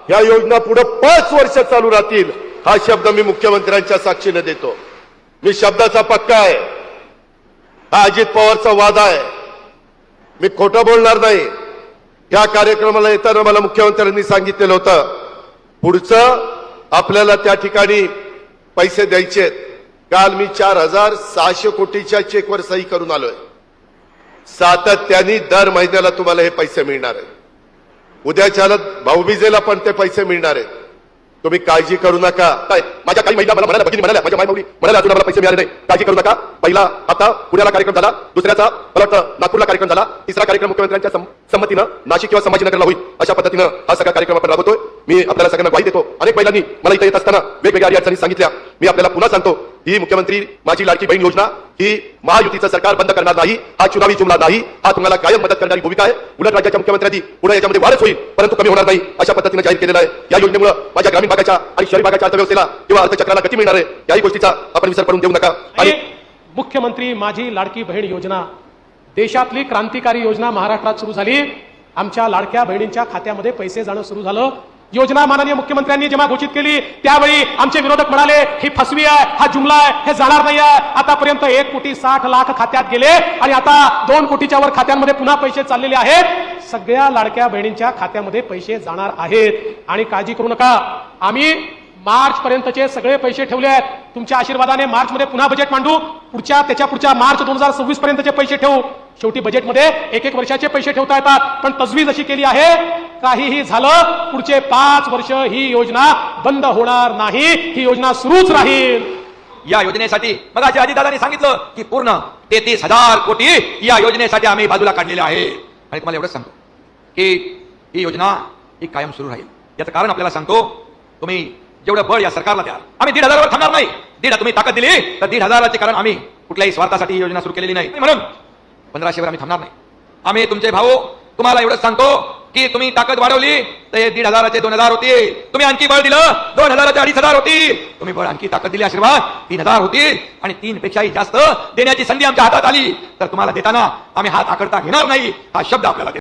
ह्या योजना पुढे 5 वर्ष चालू राहतील हा शब्द मी मुख्यमंत्र्यांच्या साक्षीने देतो। मी शब्दाचा पक्का आहे। हा अजित पवारचा वादा आहे, मी खोटं बोलणार नाही। या कार्यक्रमाला येताना मला मुख्यमंत्र्यांनी सांगितलेलं होतं पुढचं आपल्याला त्या ठिकाणी पैसे द्यायचे। काल मी 4600 कोटीच्या चेकवर सही करून आलोय। सातत्याने दर महिन्याला तुम्हाला हे पैसे मिळणार आहेत। उद्याच्या भाऊबीजेला पण ते पैसे मिळणार आहेत। तुम्ही काळजी करू नका। माझ्या काही महिला मला म्हणाल्या, भगिनी म्हणाल्या, माझ्या मायमाऊली म्हणाल्या अजून मला पैसे मिळाले नाही, काळजी करू नका। पहिला आता पुण्याला कार्यक्रम झाला, दुसऱ्याचा मला वाटतं नागपूरला कार्यक्रम झाला, तिसरा कार्यक्रम मुख्यमंत्र्यांच्या संमतीनं नाशिक किंवा संभाजीनगरला होईल। अशा पद्धतीनं हा सगळा कार्यक्रम आपण राबवतोय। मी आपल्याला सगळ्यांना ग्वाही देतो। अनेक महिलांनी मला इथे येत असताना वेगवेगळ्या अडचणी सांगितल्या। मी आपल्याला पुन्हा सांगतो, ही मुख्यमंत्री माझी लाडकी बहीण योजना ही महायुतीचं सरकार बंद करणार नाही, हा चुनावी जुमला नाही, हा तुम्हाला कायम मदत करणारी भूमिका आहे। उलट राज्याच्या मुख्यमंत्र्यांनी पुढे याच्यामध्ये वाढच होईल परंतु कमी होणार नाही अशा पद्धतीने जाहीर केलेलं आहे। या योजनेमुळे माझ्या ग्रामीण भागाच्या आणि शहरी भागाच्या अर्थव्यवस्थेला किंवा अर्थचक्राला गती मिळणार आहे। याही गोष्टीचा आपण विसर पडून देऊ नका। आणि मुख्यमंत्री माझी लाडकी बहीण योजना देशातली क्रांतिकारी योजना महाराष्ट्रात सुरू झाली। आमच्या लाडक्या बहिणींच्या खात्यामध्ये पैसे जाणं सुरू झालं। योजना माननीय मुख्यमंत्र्यांनी जेव्हा घोषित केली त्यावेळी आमचे विरोधक म्हणाले ही फसवी आहे, हा जुमला आहे, हे जाणार नाही आहे। आतापर्यंत 1,60,00,000 खात्यात गेले आणि आता 2 कोटीच्या वर खात्यांमध्ये पुन्हा पैसे चाललेले आहेत। सगळ्या लाडक्या बहिणींच्या खात्यामध्ये पैसे जाणार आहेत आणि काळजी करू नका। आम्ही मार्च पर्यंतचे सगळे पैसे ठेवले आहेत। तुमच्या आशीर्वादाने मार्च मध्ये पुन्हा बजेट मांडू, त्याच्या पुढच्या मार्च 2026 पर्यंतचे पैसे ठेवू। शेवटी बजेटमध्ये 1-1 वर्षाचे पैसे ठेवता येतात, पण तजवीज अशी केली आहे काहीही झालं पुढचे 5 वर्ष ही योजना बंद होणार नाही, ही योजना सुरूच राहील। या योजनेसाठी मग अजितदादांनी सांगितलं की पूर्ण 33,000 कोटी या योजनेसाठी आम्ही बाजूला काढलेले आहे। आणि तुम्हाला एवढंच सांगतो की ही योजना ही कायम सुरू राहील। याचं कारण आपल्याला सांगतो, तुम्ही जेवढं बळ या सरकारला द्याल, आम्ही 1,500 वर थांबणार नाही। तुम्ही ताकद दिली तर 1,500चे कारण आम्ही कुठल्याही स्वार्थासाठी ही योजना सुरू केलेली नाही, म्हणून 1,500 वर आम्ही थांबणार नाही। आम्ही तुमचे भाऊ तुम्हाला एवढंच सांगतो की तुम्ही ताकद वाढवली तर 1,500चे 2,000 होतील, तुम्ही आणखी बळ दिलं 2,000चे 2,500 होतील, तुम्ही बळ आणखी ताकद दिली आशीर्वाद 3,000 होतील आणि 3 पेक्षाही जास्त देण्याची संधी आमच्या हातात आली तर तुम्हाला देताना आम्ही हात आकडता घेणार नाही हा शब्द आपल्याला